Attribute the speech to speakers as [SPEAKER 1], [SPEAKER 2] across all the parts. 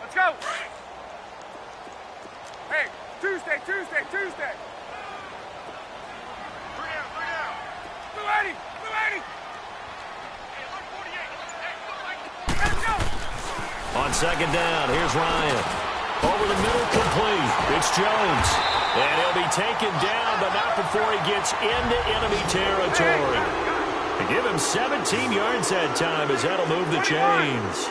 [SPEAKER 1] Let's go. Hey, Tuesday. Blue 80. Let's go.
[SPEAKER 2] On second down, here's Ryan. Over the middle, complete. It's Jones. And he'll be taken down, but not before he gets into enemy territory. They give him 17 yards that time as that'll move the chains.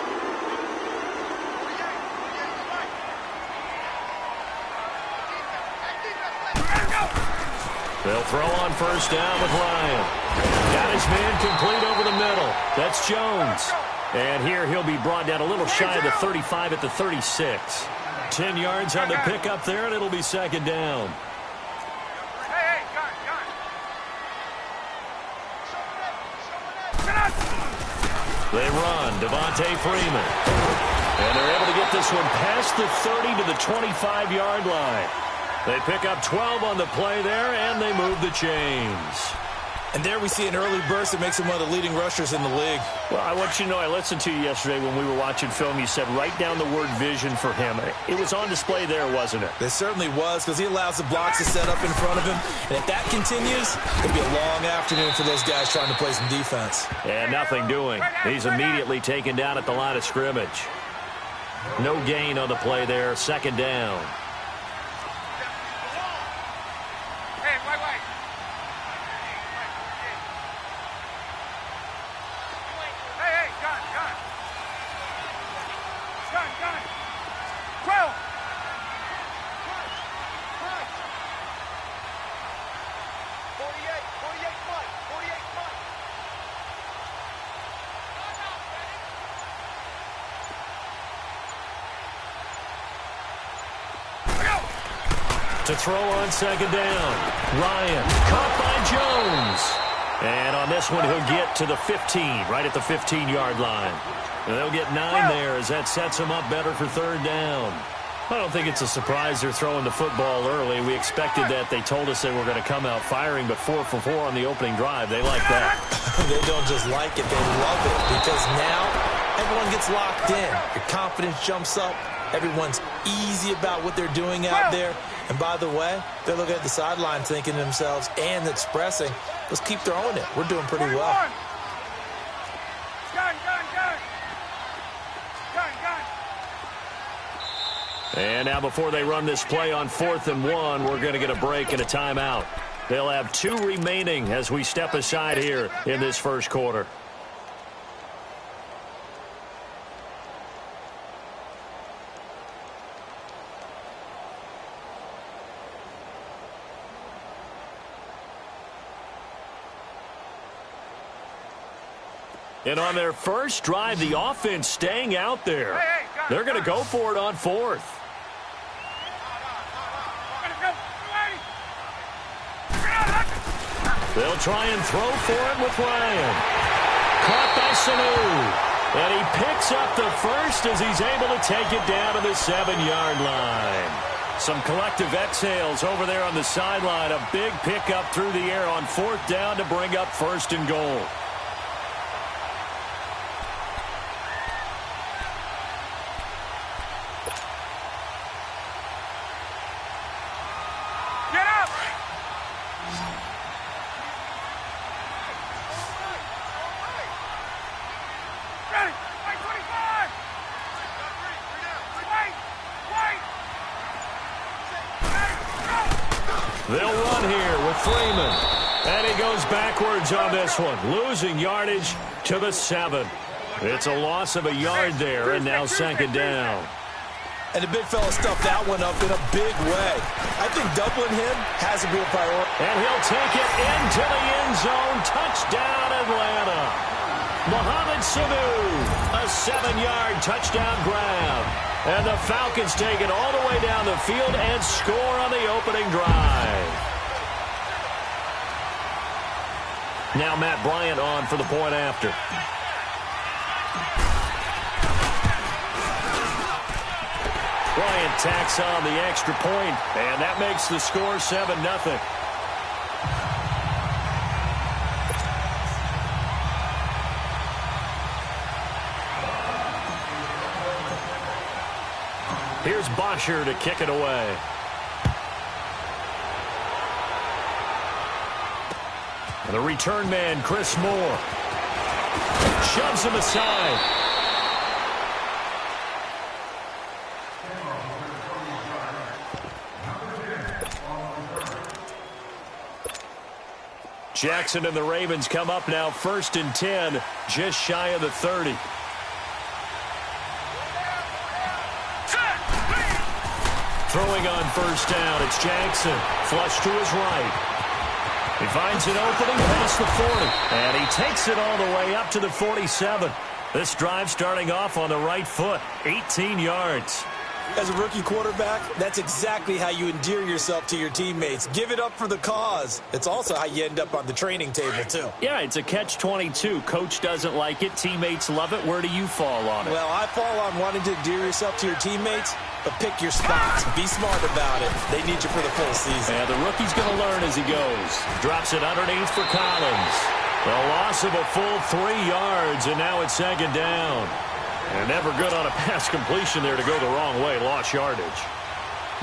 [SPEAKER 2] They'll throw on first down with Ryan. Got his man complete over the middle. That's Jones. And here he'll be brought down a little shy of the 35 at the 36. 10 yards on the pickup there, and it'll be second down.
[SPEAKER 1] Hey, gun.
[SPEAKER 2] They run, Devontae Freeman. And they're able to get this one past the 30 to the 25-yard line. They pick up 12 on the play there, and they move the chains.
[SPEAKER 3] And there we see an early burst that makes him one of the leading rushers in the league.
[SPEAKER 2] Well, I want you to know, I listened to you yesterday when we were watching film. You said write down the word vision for him. It was on display there, wasn't it?
[SPEAKER 3] It certainly was, because he allows the blocks to set up in front of him. And if that continues, it'll be a long afternoon for those guys trying to play some defense.
[SPEAKER 2] And nothing doing. He's immediately taken down at the line of scrimmage. No gain on the play there. Second down.
[SPEAKER 1] Hey, wait. Hey, gun. 12.
[SPEAKER 2] To throw on second down. Ryan caught by Jones. And on this one, he'll get to the 15, right at the 15-yard line. And they'll get 9 there as that sets him up better for third down. I don't think it's a surprise they're throwing the football early. We expected that. They told us they were going to come out firing, but 4 for 4 on the opening drive. They like that.
[SPEAKER 3] They don't just like it, they love it, because now everyone gets locked in. Your confidence jumps up. Everyone's easy about what they're doing out there. And by the way, they're looking at the sideline thinking to themselves and expressing, let's keep throwing it. We're doing pretty well.
[SPEAKER 1] Gun.
[SPEAKER 2] And now before they run this play on 4th and 1, we're going to get a break and a timeout. They'll have 2 remaining as we step aside here in this first quarter. And on their first drive, the offense staying out there. They're going to go for it on 4th. They'll try and throw for it with Ryan. Caught by Sanu. And he picks up the first as he's able to take it down to the 7-yard line. Some collective exhales over there on the sideline. A big pickup through the air on 4th down to bring up 1st and goal. They'll run here with Freeman. And he goes backwards on this one, losing yardage to the 7. It's a loss of a yard there, and now second down.
[SPEAKER 3] And the big fella stuffed that one up in a big way. I think doubling him has to be a priority.
[SPEAKER 2] And he'll take it into the end zone. Touchdown, Atlanta. Mohamed Sanu, a 7-yard touchdown grab. And the Falcons take it all the way down the field and score on the opening drive. Now Matt Bryant on for the point after. Bryant tacks on the extra point, and that makes the score 7-0. Here's Bosher to kick it away. And the return man, Chris Moore, shoves him aside. Jackson and the Ravens come up now 1st and 10, just shy of the 30. Throwing on 1st down, it's Jackson. Flush to his right. He finds an opening past the 40, and he takes it all the way up to the 47. This drive starting off on the right foot, 18 yards.
[SPEAKER 3] As a rookie quarterback, that's exactly how you endear yourself to your teammates. Give it up for the cause. It's also how you end up on the training table, too.
[SPEAKER 2] Yeah, it's a catch-22. Coach doesn't like it. Teammates love it. Where do you fall on it?
[SPEAKER 3] Well, I fall on wanting to endear yourself to your teammates, but pick your spots. Be smart about it. They need you for the full season.
[SPEAKER 2] And the rookie's going to learn as he goes. Drops it underneath for Collins. The loss of a full 3 yards, and now it's 2nd down. And never good on a pass completion there to go the wrong way. Lost yardage.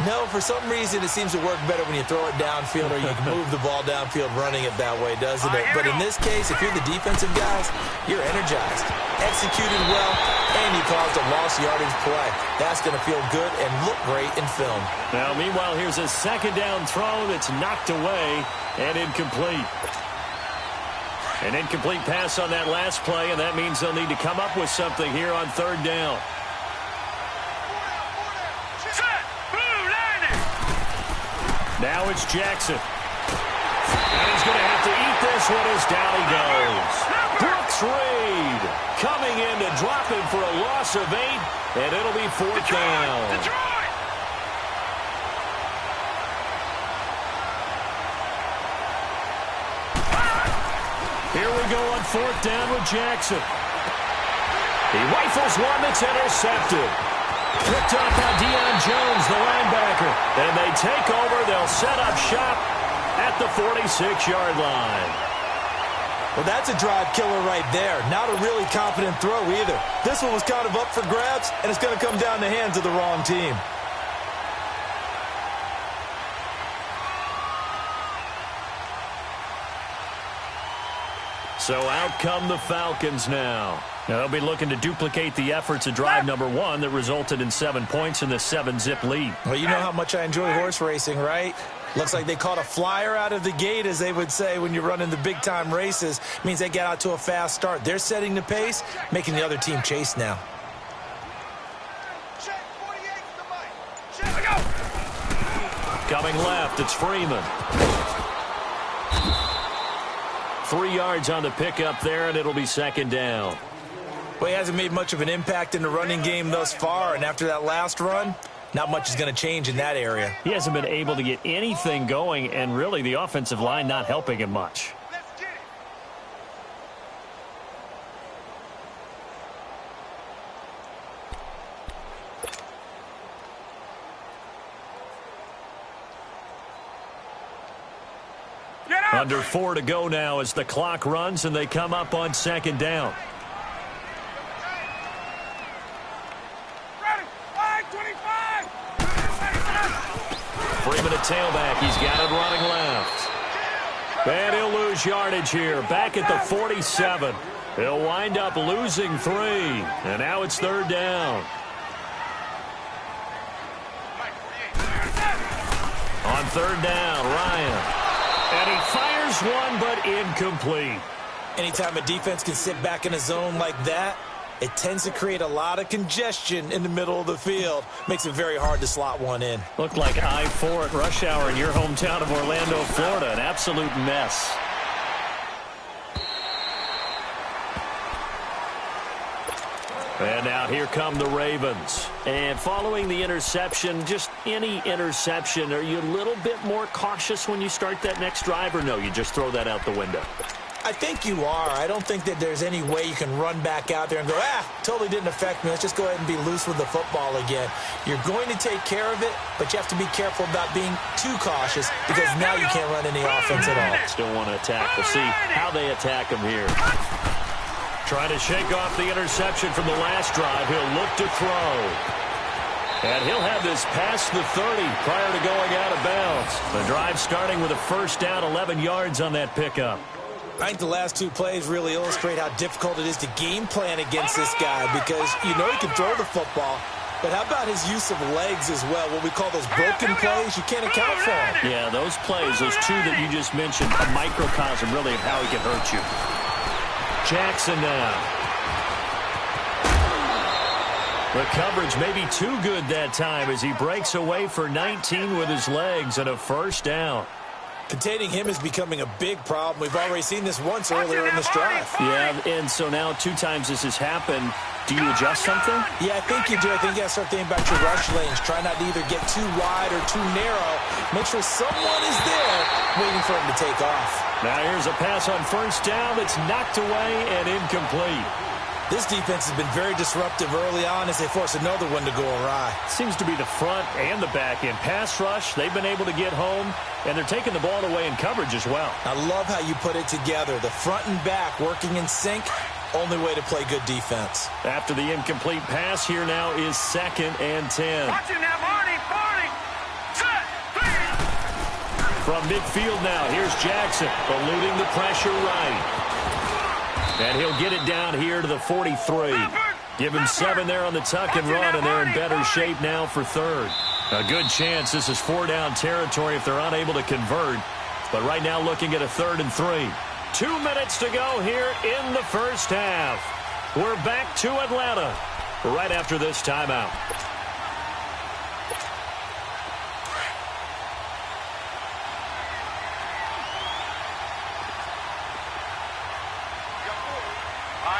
[SPEAKER 3] No, for some reason it seems to work better when you throw it downfield or you can move the ball downfield running it that way, doesn't it? But in this case, if you're the defensive guys, you're energized, executed well, and you caused a lost yardage play. That's going to feel good and look great in film.
[SPEAKER 2] Now, meanwhile, here's a 2nd down throw that's knocked away and incomplete. An incomplete pass on that last play, and that means they'll need to come up with something here on 3rd down. Now it's Jackson. And he's going to have to eat this one as down he goes. Brooks Reed coming in to drop him for a loss of 8, and it'll be 4th down. Here we go on 4th down with Jackson. He rifles one that's intercepted. Picked up by Deion Jones, the linebacker. And they take over. They'll set up shop at the 46-yard line.
[SPEAKER 3] Well, that's a drive killer right there. Not a really confident throw either. This one was kind of up for grabs, and it's going to come down the hands of the wrong team.
[SPEAKER 2] So out come the Falcons now. Now they'll be looking to duplicate the efforts of drive number 1 that resulted in 7 points in the 7-zip lead.
[SPEAKER 3] Well, you know how much I enjoy horse racing, right? Looks like they caught a flyer out of the gate, as they would say when you're running the big-time races. Means they get out to a fast start. They're setting the pace, making the other team chase now.
[SPEAKER 2] Coming left, it's Freeman. 3 yards on the pickup there, and it'll be 2nd down.
[SPEAKER 3] Well, he hasn't made much of an impact in the running game thus far, and after that last run, not much is going to change in that area.
[SPEAKER 2] He hasn't been able to get anything going, and really the offensive line not helping him much. Under 4 to go now as the clock runs, and they come up on 2nd down. Freeman at tailback. He's got it running left. And he'll lose yardage here. Back at the 47. He'll wind up losing 3. And now it's 3rd down. On 3rd down, Ryan. And he fires one, but incomplete.
[SPEAKER 3] Anytime a defense can sit back in a zone like that, it tends to create a lot of congestion in the middle of the field. Makes it very hard to slot one in.
[SPEAKER 2] Looked like I-4 at rush hour in your hometown of Orlando, Florida. An absolute mess. And now here come the Ravens. And following the interception, just any interception, are you a little bit more cautious when you start that next drive, or no, you just throw that out the window?
[SPEAKER 3] I think you are. I don't think that there's any way you can run back out there and go, totally didn't affect me. Let's just go ahead and be loose with the football again. You're going to take care of it, but you have to be careful about being too cautious because now you can't run any offense at all.
[SPEAKER 2] Still want to attack. We'll see how they attack him here. Trying to shake off the interception from the last drive. He'll look to throw. And he'll have this past the 30 prior to going out of bounds. The drive starting with a first down, 11 yards on that pickup.
[SPEAKER 3] I think the last two plays really illustrate how difficult it is to game plan against this guy because you know he can throw the football, but how about his use of legs as well? What we call those broken plays, you can't account for them.
[SPEAKER 2] Yeah, those plays, those two that you just mentioned, a microcosm really of how he can hurt you. Jackson now. The coverage may be too good that time as he breaks away for 19 with his legs and a first down.
[SPEAKER 3] Containing him is becoming a big problem. We've already seen this once earlier in this drive.
[SPEAKER 2] Yeah, and so now 2 times this has happened. Do you adjust something?
[SPEAKER 3] Yeah, I think you do. I think you got to start thinking about your rush lanes. Try not to either get too wide or too narrow. Make sure someone is there waiting for him to take off.
[SPEAKER 2] Now here's a pass on first down that's knocked away and incomplete.
[SPEAKER 3] This defense has been very disruptive early on as they force another one to go awry.
[SPEAKER 2] Seems to be the front and the back end. Pass rush, they've been able to get home, and they're taking the ball away in coverage as well.
[SPEAKER 3] I love how you put it together. The front and back working in sync, only way to play good defense.
[SPEAKER 2] After the incomplete pass, here now is 2nd and 10.
[SPEAKER 1] Watching that, Marty. Set,
[SPEAKER 2] From midfield now, here's Jackson, eluding the pressure right. And he'll get it down here to the 43. Give him 7 there on the tuck and run, and they're in better shape now for 3rd. A good chance this is 4-down territory if they're unable to convert. But right now looking at a 3rd and 3. 2 minutes to go here in the first half. We're back to Atlanta right after this timeout.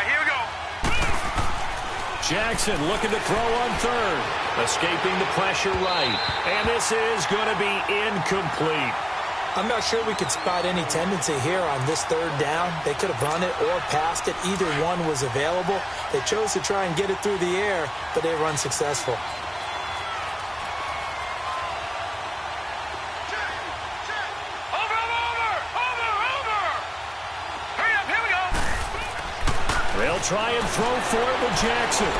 [SPEAKER 1] Here we go.
[SPEAKER 2] Jackson looking to throw on 3rd. Escaping the pressure right. And this is going to be incomplete.
[SPEAKER 3] I'm not sure we could spot any tendency here on this 3rd down. They could have run it or passed it. Either one was available. They chose to try and get it through the air, but they were unsuccessful.
[SPEAKER 2] They'll try and throw for it with Jackson.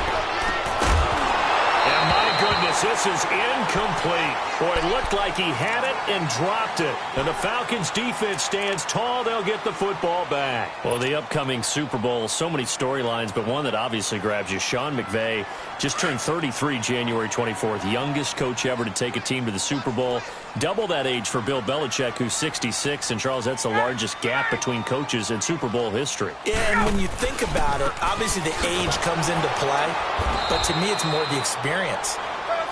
[SPEAKER 2] And my goodness, this is incomplete. Boy, it looked like he had it and dropped it. And the Falcons defense stands tall. They'll get the football back. Well, the upcoming Super Bowl, so many storylines, but one that obviously grabs you. Sean McVay just turned 33 January 24th. Youngest coach ever to take a team to the Super Bowl. Double that age for Bill Belichick, who's 66. And, Charles, that's the largest gap between coaches in Super Bowl history.
[SPEAKER 3] Yeah, and when you think about it, obviously the age comes into play. But to me, it's more the experience.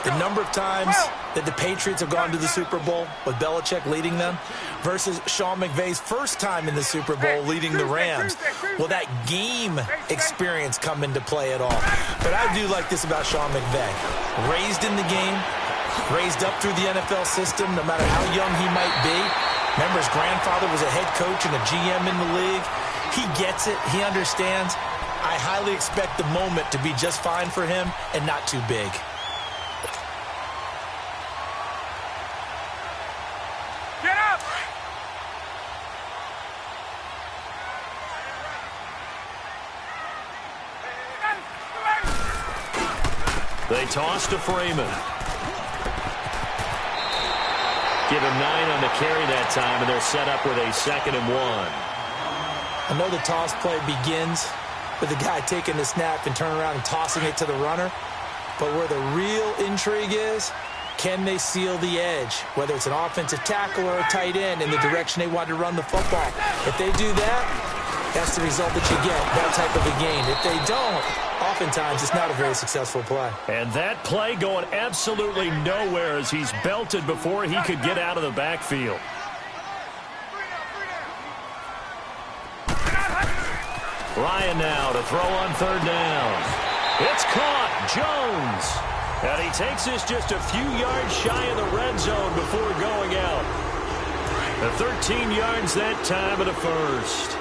[SPEAKER 3] The number of times that the Patriots have gone to the Super Bowl with Belichick leading them versus Sean McVay's first time in the Super Bowl leading the Rams. Will that game experience come into play at all? But I do like this about Sean McVay. Raised in the game, raised up through the NFL system, no matter how young he might be. Remember, his grandfather was a head coach and a GM in the league. He gets it. He understands. I highly expect the moment to be just fine for him and not too big.
[SPEAKER 1] Get up!
[SPEAKER 2] They toss to Freeman. Give him 9 on the carry that time, and they're set up with a 2nd and 1.
[SPEAKER 3] I know the toss play begins with the guy taking the snap and turning around and tossing it to the runner. But where the real intrigue is, can they seal the edge? Whether it's an offensive tackle or a tight end in the direction they want to run the football. If they do that, that's the result that you get, that type of a game. If they don't, oftentimes it's not a very successful play.
[SPEAKER 2] And that play going absolutely nowhere as he's belted before he could get out of the backfield. Ryan now to throw on 3rd down. It's caught. Jones. And he takes this just a few yards shy of the red zone before going out. The 13 yards that time of the first.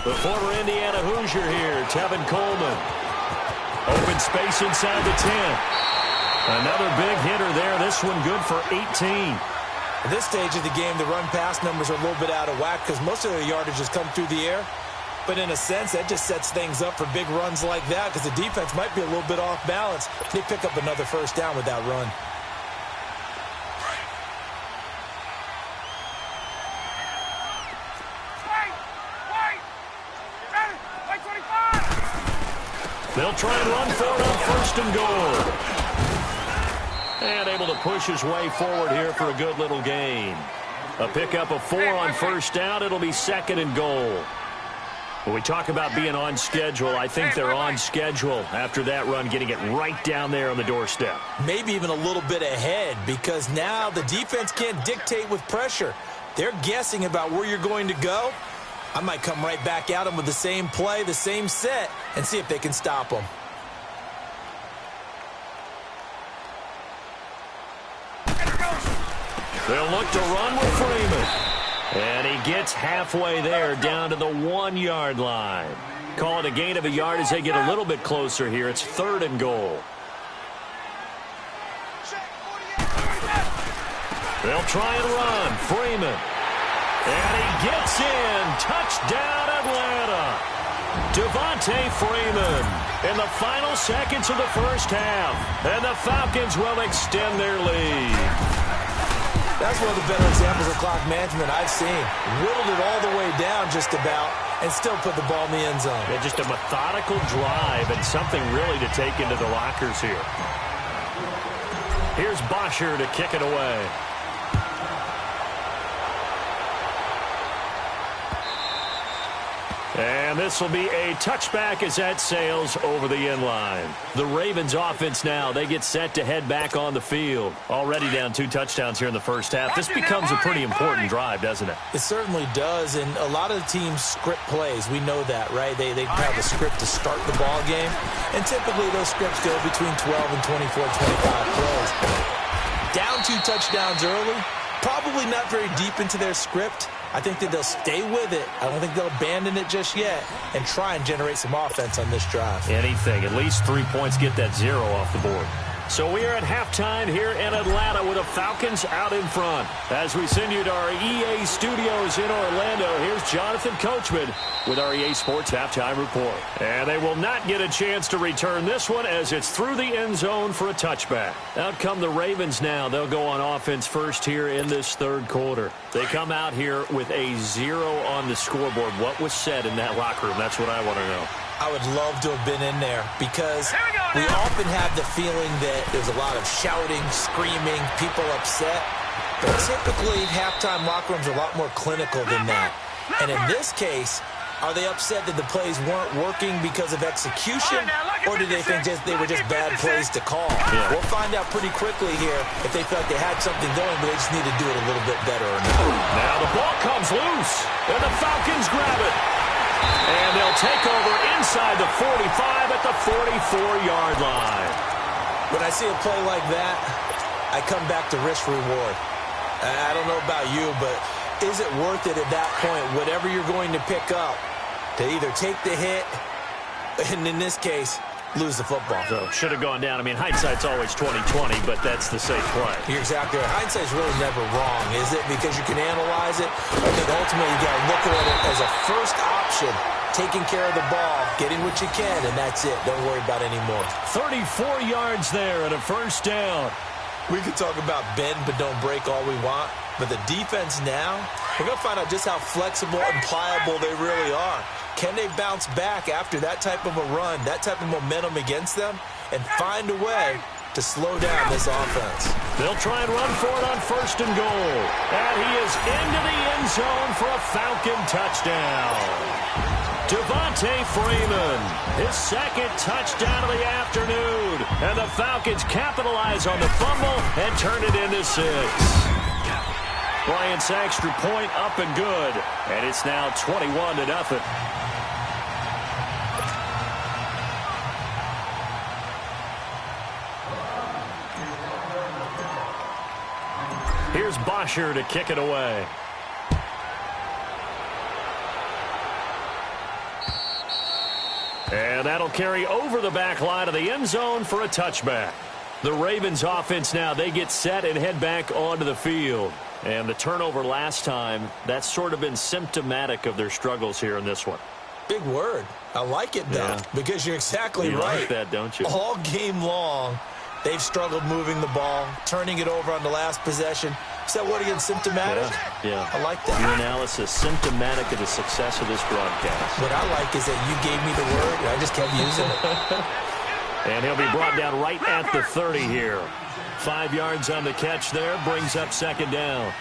[SPEAKER 2] The former Indiana Hoosier here, Tevin Coleman. Open space inside the 10. Another big hitter there. This one good for 18.
[SPEAKER 3] At this stage of the game, the run-pass numbers are a little bit out of whack because most of their yardage has come through the air. But in a sense, that just sets things up for big runs like that because the defense might be a little bit off balance. They pick up another first down with that run.
[SPEAKER 2] They'll try and run for it on first and goal. And able to push his way forward here for a good little gain. A pickup of 4 on first down. It'll be second and goal. When we talk about being on schedule, I think they're on schedule after that run, getting it right down there on the doorstep.
[SPEAKER 3] Maybe even a little bit ahead because now the defense can't dictate with pressure. They're guessing about where you're going to go. I might come right back at them with the same play, the same set, and see if they can stop them.
[SPEAKER 2] They'll look to run with Freeman. And he gets halfway there down to the 1-yard line. Call it a gain of a yard as they get a little bit closer here. It's third and goal. They'll try and run. Freeman. And he gets in. Touchdown, Atlanta. Devontae Freeman in the final seconds of the first half. And the Falcons will extend their lead.
[SPEAKER 3] That's one of the better examples of clock management I've seen. Whittled it all the way down just about and still put the ball in the end zone.
[SPEAKER 2] Yeah, just a methodical drive and something really to take into the lockers here. Here's Bosher to kick it away. And this will be a touchback as that sails over the end line. The Ravens offense now, they get set to head back on the field. Already down 2 touchdowns here in the first half. This becomes a pretty important drive, doesn't it?
[SPEAKER 3] It certainly does, and a lot of the teams script plays. We know that, right? They have a script to start the ball game, and typically those scripts go between 12 and 24, 25 plays. Down 2 touchdowns early, probably not very deep into their script. I think that they'll stay with it. I don't think they'll abandon it just yet and try and generate some offense on this drive.
[SPEAKER 2] Anything. At least 3 points, get that 0 off the board. So we are at halftime here in Atlanta with the Falcons out in front. As we send you to our EA studios in Orlando, here's Jonathan Coachman with our EA Sports Halftime Report. And they will not get a chance to return this one as it's through the end zone for a touchback. Out come the Ravens now. They'll go on offense first here in this third quarter. They come out here with a 0 on the scoreboard. What was said in that locker room? That's what I want to know.
[SPEAKER 3] I would love to have been in there because we often have the feeling that there's a lot of shouting, screaming, people upset. But typically, halftime locker rooms are a lot more clinical than that. And in this case, are they upset that the plays weren't working because of execution, or do they think they were just bad plays to call?
[SPEAKER 2] Yeah.
[SPEAKER 3] We'll find out pretty quickly here if they felt they had something going, but they just need to do it a little bit better or not.
[SPEAKER 2] Now the ball comes loose, and the Falcons grab it. And they'll take over inside the 45 at the 44-yard line.
[SPEAKER 3] When I see a play like that, I come back to risk reward. I don't know about you, but is it worth it at that point, whatever you're going to pick up, to either take the hit, and in this case, lose the football?
[SPEAKER 2] So should have gone down. I mean, hindsight's always 20/20, but that's the safe play.
[SPEAKER 3] You're exactly right. Hindsight's really never wrong, is it? Because you can analyze it. I think ultimately you got to look at it as a first option, taking care of the ball, getting what you can, and that's it. Don't worry about any more.
[SPEAKER 2] 34 yards there and a first down.
[SPEAKER 3] We can talk about bend but don't break all we want, but the defense now, we're going to find out just how flexible and pliable they really are. Can they bounce back after that type of a run, that type of momentum against them, and find a way to slow down this offense?
[SPEAKER 2] They'll try and run for it on first and goal. And he is into the end zone for a Falcon touchdown. Devontae Freeman, his second touchdown of the afternoon. And the Falcons capitalize on the fumble and turn it into 6. Bryant's extra point up and good. And it's now 21-0. Here's Bosher to kick it away. And that'll carry over the back line of the end zone for a touchback. The Ravens offense now, they get set and head back onto the field. And the turnover last time, that's sort of been symptomatic of their struggles here in this one.
[SPEAKER 3] Big word. I like it, though, because you're exactly
[SPEAKER 2] you
[SPEAKER 3] right.
[SPEAKER 2] Like that, don't you?
[SPEAKER 3] All game long, they've struggled moving the ball, turning it over on the last possession. Is that word again, symptomatic?
[SPEAKER 2] Yeah.
[SPEAKER 3] I like that.
[SPEAKER 2] Your analysis, symptomatic of the success of this broadcast.
[SPEAKER 3] What I like is that you gave me the word, and I just kept using it.
[SPEAKER 2] And he'll be brought down right at the 30 here. 5 yards on the catch there, brings up second down.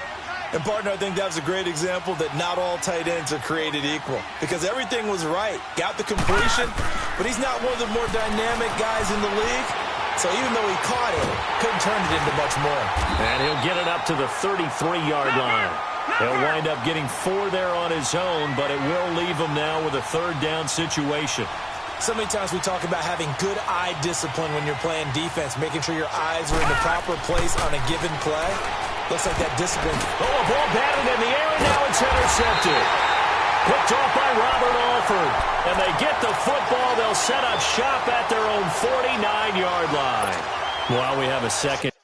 [SPEAKER 3] And, partner, I think that was a great example that not all tight ends are created equal, because everything was right. Got the completion, but he's not one of the more dynamic guys in the league. So even though he caught it, couldn't turn it into much more.
[SPEAKER 2] And he'll get it up to the 33-yard line. He'll wind up getting 4 there on his own, but it will leave him now with a third down situation.
[SPEAKER 3] So many times we talk about having good eye discipline when you're playing defense, making sure your eyes are in the proper place on a given play. Looks like that discipline.
[SPEAKER 2] Oh, a ball batted in the air, and now it's intercepted. Picked off by Robert Alford. And they get the football. They'll set up shop at their own 49-yard line. While we have a second.